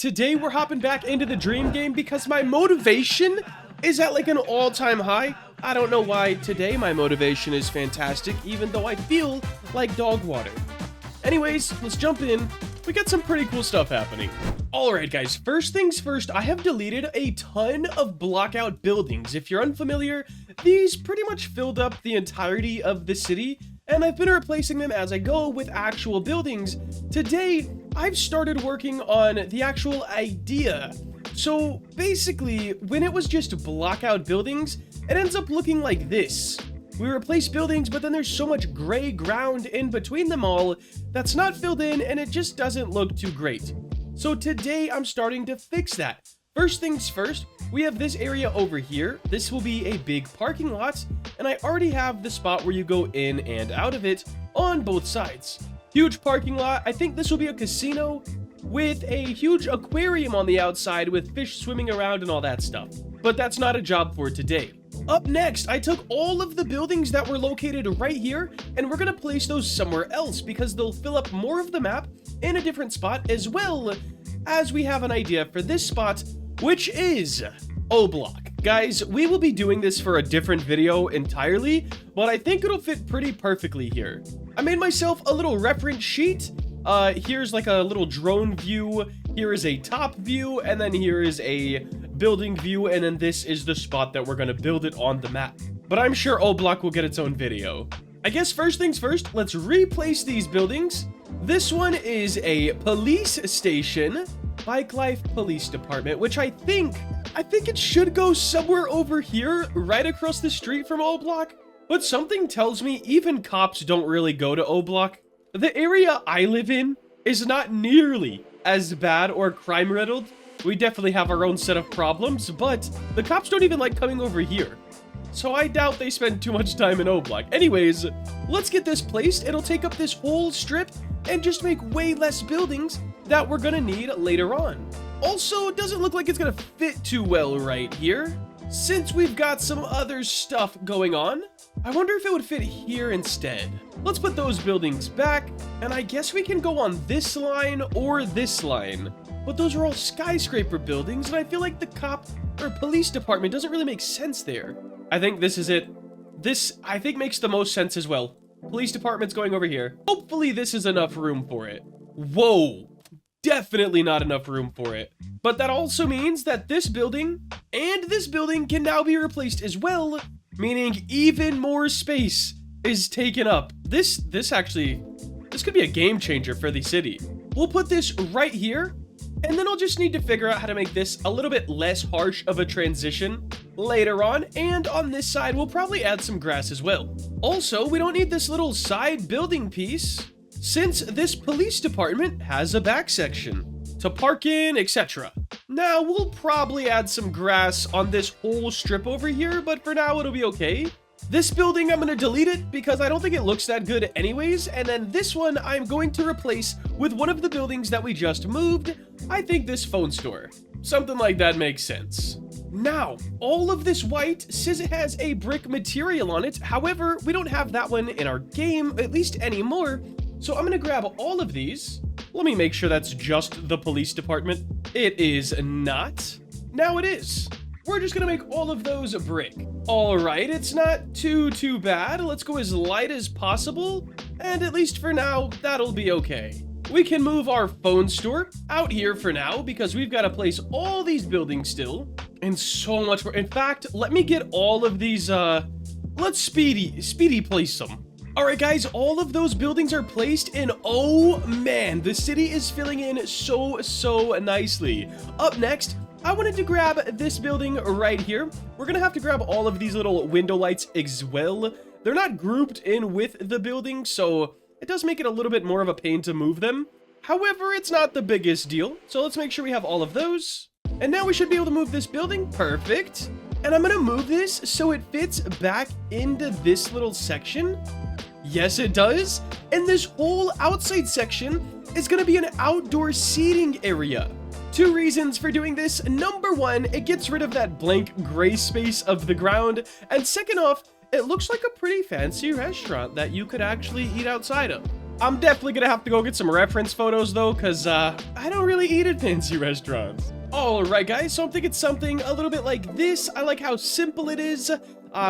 Today we're hopping back into the dream game because my motivation is at like an all-time high. I don't know why today my motivation is fantastic, even though I feel like dog water. Anyways, let's jump in. We got some pretty cool stuff happening. Alright guys, first things first, I have deleted a ton of blockout buildings. If you're unfamiliar, these pretty much filled up the entirety of the city, and I've been replacing them as I go with actual buildings. Today, I've started working on the actual idea. So basically, when it was just blockout buildings, it ends up looking like this. We replace buildings, but then there's so much gray ground in between them all that's not filled in, and it just doesn't look too great. So today, I'm starting to fix that. First things first, we have this area over here. This will be a big parking lot, and I already have the spot where you go in and out of it on both sides. Huge parking lot. I think this will be a casino with a huge aquarium on the outside with fish swimming around and all that stuff. But that's not a job for today. Up next, I took all of the buildings that were located right here, and we're gonna place those somewhere else because they'll fill up more of the map in a different spot, as well as we have an idea for this spot, which is O-Block. Guys, we will be doing this for a different video entirely, but I think it'll fit pretty perfectly here. I made myself a little reference sheet. Here's like a little drone view, here is a top view, and then here is a building view, and then this is the spot that we're gonna build it on the map. But I'm sure O-Block will get its own video. I guess first things first, let's replace these buildings. This one is a police station, Bike Life Police Department, which I think it should go somewhere over here, right across the street from O-Block. But something tells me even cops don't really go to O-Block. The area I live in is not nearly as bad or crime-riddled. We definitely have our own set of problems, but the cops don't even like coming over here. So I doubt they spend too much time in O-Block. Anyways, let's get this placed. It'll take up this whole strip and just make way less buildings that we're gonna need later on. Also, it doesn't look like it's gonna fit too well right here. Since we've got some other stuff going on, I wonder if it would fit here instead. Let's put those buildings back, and I guess we can go on this line or this line. But those are all skyscraper buildings, and I feel like the cop or police department doesn't really make sense there. I think this is it. This, I think, makes the most sense as well. Police department's going over here. Hopefully this is enough room for it. Whoa, definitely not enough room for it. But that also means that this building and this building can now be replaced as well, meaning even more space is taken up. This could be a game changer for the city. We'll put this right here, and then I'll just need to figure out how to make this a little bit less harsh of a transition later on, and on this side, we'll probably add some grass as well. Also, we don't need this little side building piece, since this police department has a back section to park in, etc. Now, we'll probably add some grass on this whole strip over here, but for now, it'll be okay. This building, I'm going to delete it because I don't think it looks that good anyways, and then this one I'm going to replace with one of the buildings that we just moved. I think this phone store. Something like that makes sense. Now, all of this white says it has a brick material on it. However, we don't have that one in our game, at least anymore. So I'm going to grab all of these. Let me make sure that's just the police department. It is not. Now it is. We're just going to make all of those a brick. All right, it's not too bad. Let's go as light as possible. And at least for now, that'll be okay. We can move our phone store out here for now because we've got to place all these buildings still and so much more. In fact, let me get all of these, let's speedy place them. All right, guys, all of those buildings are placed, and oh man, the city is filling in so nicely. Up next, I wanted to grab this building right here. We're gonna have to grab all of these little window lights as well. They're not grouped in with the building, so it does make it a little bit more of a pain to move them. However, it's not the biggest deal, so let's make sure we have all of those. And now we should be able to move this building. Perfect. And I'm gonna move this so it fits back into this little section. Yes, it does. And this whole outside section is gonna be an outdoor seating area. Two reasons for doing this. Number one, it gets rid of that blank gray space of the ground. And second off, it looks like a pretty fancy restaurant that you could actually eat outside of. I'm definitely gonna have to go get some reference photos though, because I don't really eat at fancy restaurants. Alright guys, so I'm thinking something a little bit like this. I like how simple it is.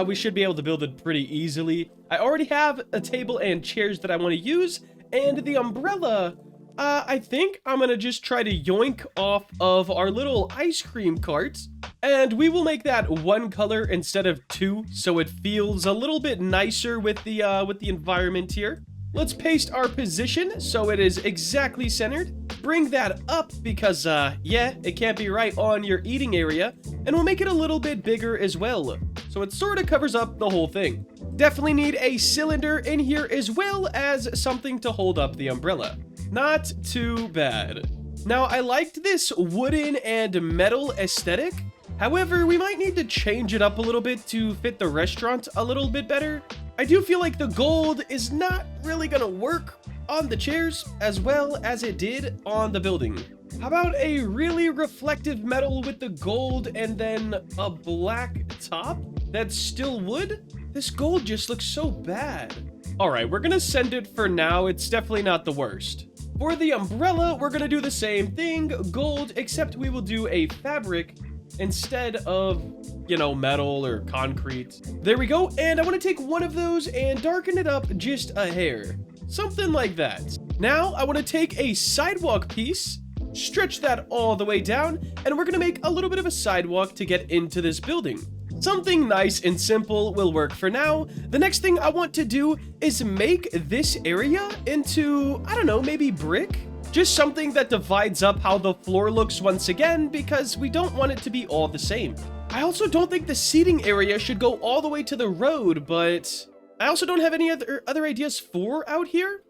We should be able to build it pretty easily. I already have a table and chairs that I want to use, and the umbrella, I think I'm gonna just try to yoink off of our little ice cream cart, and we will make that one color instead of two, so it feels a little bit nicer with the environment here. Let's paste our position so it is exactly centered. Bring that up because, yeah, it can't be right on your eating area. And we'll make it a little bit bigger as well, so it sort of covers up the whole thing. Definitely need a cylinder in here as well as something to hold up the umbrella. Not too bad. Now, I liked this wooden and metal aesthetic. However, we might need to change it up a little bit to fit the restaurant a little bit better. I do feel like the gold is not really gonna work on the chairs as well as it did on the building. How about a really reflective metal with the gold and then a black top that's still wood? This gold just looks so bad. All right, we're gonna send it for now. It's definitely not the worst. For the umbrella, we're gonna do the same thing, gold, except we will do a fabric instead of, you know, metal or concrete. There we go, and I want to take one of those and darken it up just a hair. Something like that. Now, I want to take a sidewalk piece, stretch that all the way down, and we're going to make a little bit of a sidewalk to get into this building. Something nice and simple will work for now. The next thing I want to do is make this area into, I don't know, maybe brick? Just something that divides up how the floor looks once again, because we don't want it to be all the same. I also don't think the seating area should go all the way to the road, but I also don't have any other ideas for out here.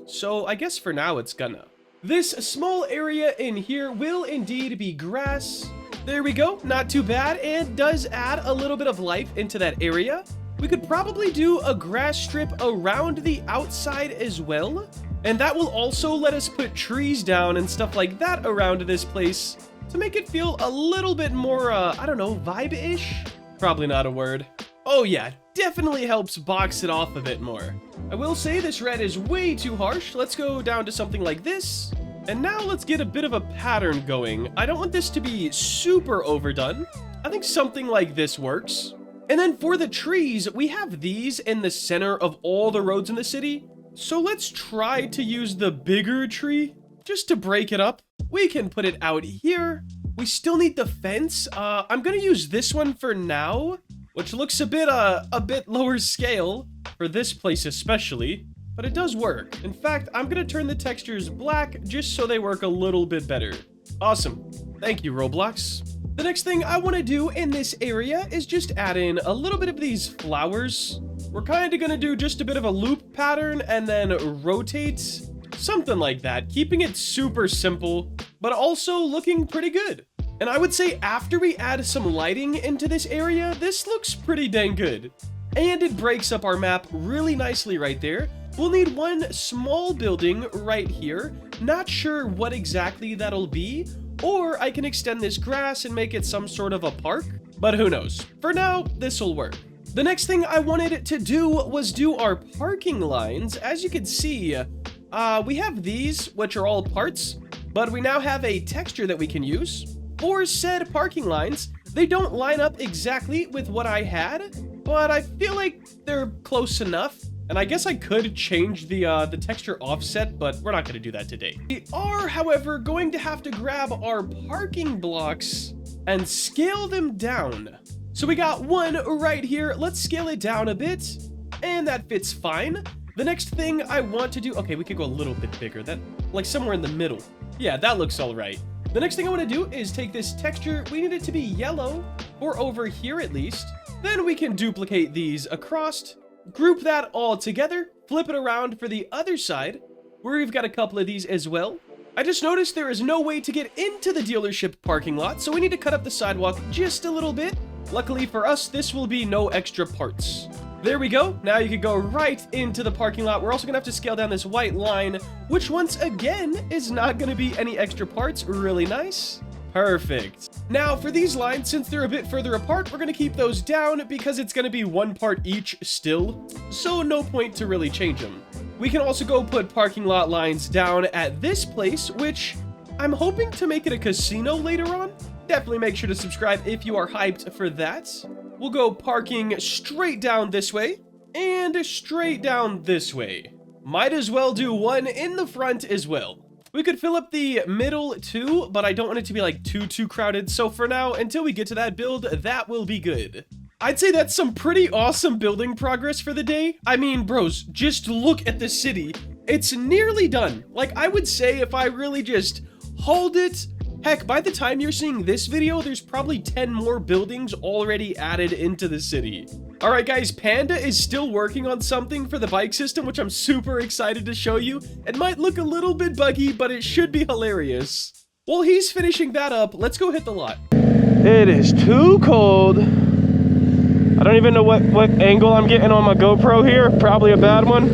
So I guess for now it's gonna. This small area in here will indeed be grass. There we go, not too bad, and does add a little bit of life into that area. We could probably do a grass strip around the outside as well. And that will also let us put trees down and stuff like that around this place to make it feel a little bit more, I don't know, vibe-ish? Probably not a word. Oh yeah, definitely helps box it off a bit more. I will say this red is way too harsh. Let's go down to something like this. And now let's get a bit of a pattern going. I don't want this to be super overdone. I think something like this works. And then for the trees, we have these in the center of all the roads in the city. So let's try to use the bigger tree just to break it up. We can put it out here. We still need the fence. I'm gonna use this one for now, which looks a bit lower scale for this place especially, but it does work. In fact, I'm gonna turn the textures black just so they work a little bit better. Awesome. Thank you, Roblox. The next thing I want to do in this area is just add in a little bit of these flowers. We're kind of going to do just a bit of a loop pattern and then rotate, something like that, keeping it super simple, but also looking pretty good. And I would say after we add some lighting into this area, this looks pretty dang good. And it breaks up our map really nicely right there. We'll need one small building right here. Not sure what exactly that'll be, or I can extend this grass and make it some sort of a park, but who knows. For now, this will work. The next thing I wanted to do was do our parking lines. As you can see, we have these, which are all parts, but we now have a texture that we can use for said parking lines. They don't line up exactly with what I had, but I feel like they're close enough. And I guess I could change the texture offset, but we're not going to do that today. We are, however, going to have to grab our parking blocks and scale them down. So we got one right here. Let's scale it down a bit, and that fits fine. The next thing I want to do, okay, we could go a little bit bigger, that like somewhere in the middle. Yeah, that looks all right. The next thing I want to do is take this texture. We need it to be yellow, or over here at least. Then we can duplicate these across, group that all together, flip it around for the other side, where we've got a couple of these as well. I just noticed there is no way to get into the dealership parking lot, so we need to cut up the sidewalk just a little bit. Luckily for us, this will be no extra parts. There we go. Now you can go right into the parking lot. We're also gonna have to scale down this white line, which once again is not gonna be any extra parts. Really nice. Perfect. Now for these lines, since they're a bit further apart, we're gonna keep those down because it's gonna be one part each still, so no point to really change them. We can also go put parking lot lines down at this place, which I'm hoping to make it a casino later on. Definitely make sure to subscribe if you are hyped for that. We'll go parking straight down this way and straight down this way. Might as well do one in the front as well. We could fill up the middle too, but I don't want it to be like too crowded. So for now, until we get to that build, that will be good. I'd say that's some pretty awesome building progress for the day. I mean, bros, just look at the city. It's nearly done. Like, I would say if I really just hold it, heck, by the time you're seeing this video, there's probably 10 more buildings already added into the city. All right, guys, Panda is still working on something for the bike system, which I'm super excited to show you. It might look a little bit buggy, but it should be hilarious. While he's finishing that up, let's go hit the lot. It is too cold. I don't even know what angle I'm getting on my GoPro here. Probably a bad one.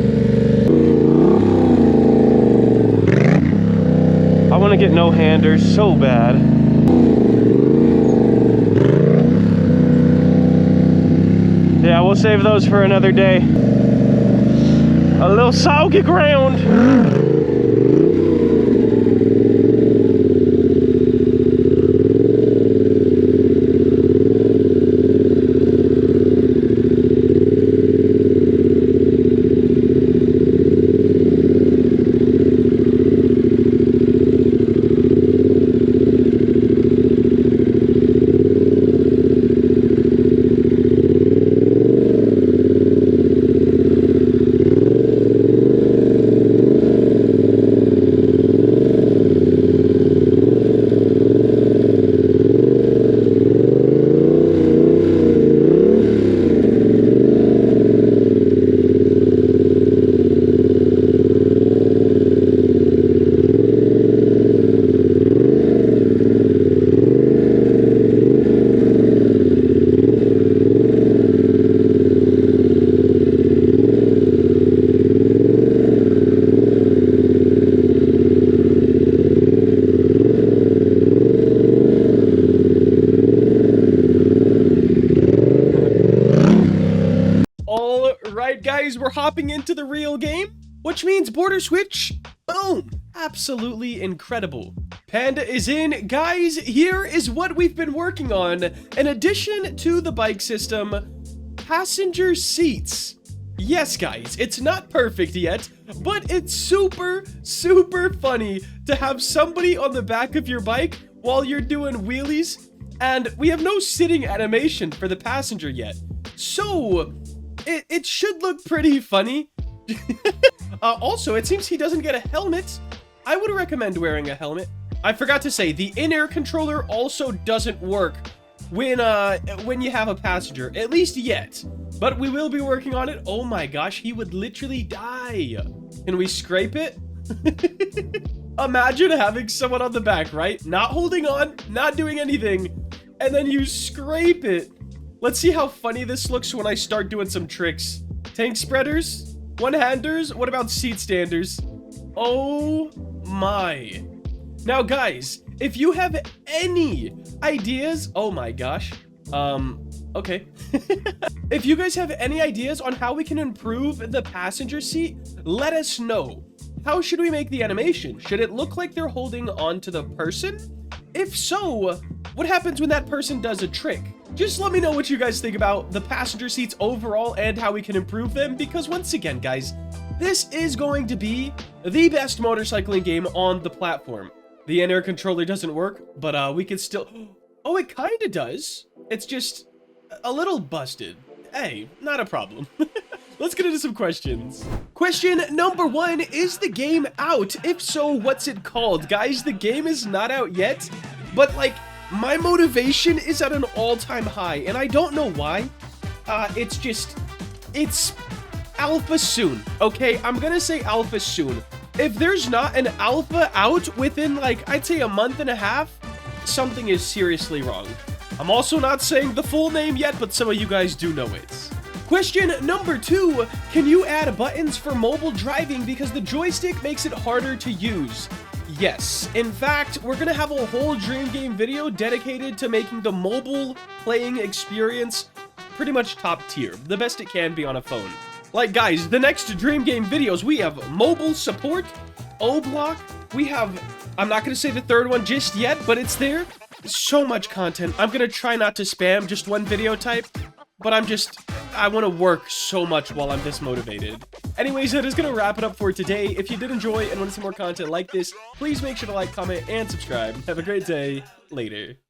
I want to get no-handers so bad. Yeah, we'll save those for another day. A little soggy ground. Alright guys, we're hopping into the real game, which means border switch. Boom! Absolutely incredible. Panda is in. Guys, here is what we've been working on. In addition to the bike system, passenger seats. Yes guys, it's not perfect yet, but it's super funny to have somebody on the back of your bike while you're doing wheelies, and we have no sitting animation for the passenger yet. So it should look pretty funny. Also, it seems he doesn't get a helmet. I would recommend wearing a helmet. I forgot to say, the in-air controller also doesn't work when you have a passenger, at least yet. But we will be working on it. Oh my gosh, he would literally die. Can we scrape it? Imagine having someone on the back, right? Not holding on, not doing anything, and then you scrape it. Let's see how funny this looks when I start doing some tricks. Tank spreaders? One-handers? What about seat standers? Oh my. Now guys, if you have any ideas, oh my gosh. Okay. If you guys have any ideas on how we can improve the passenger seat, let us know. How should we make the animation? Should it look like they're holding on to the person? If so, what happens when that person does a trick? Just let me know what you guys think about the passenger seats overall and how we can improve them, because once again, guys, this is going to be the best motorcycling game on the platform. The in-air controller doesn't work, but we can still... Oh, it kind of does. It's just a little busted. Hey, not a problem. Let's get into some questions. Question number 1, is the game out? If so, what's it called? Guys, the game is not out yet, but like, my motivation is at an all-time high, and I don't know why. It's alpha soon, okay? I'm gonna say alpha soon. If there's not an alpha out within, like, I'd say a month and a half, something is seriously wrong. I'm also not saying the full name yet, but some of you guys do know it. Question number 2, can you add buttons for mobile driving because the joystick makes it harder to use? Yes. In fact, we're gonna have a whole Dream Game video dedicated to making the mobile playing experience pretty much top tier, the best it can be on a phone. Like, guys, the next Dream Game videos, we have mobile support, O-Block, we have, I'm not going to say the third one just yet, but it's there. So much content. I'm going to try not to spam just one video type, but I want to work so much while I'm this motivated. Anyways, that is going to wrap it up for today. If you did enjoy and want to see more content like this, please make sure to like, comment, and subscribe. Have a great day. Later.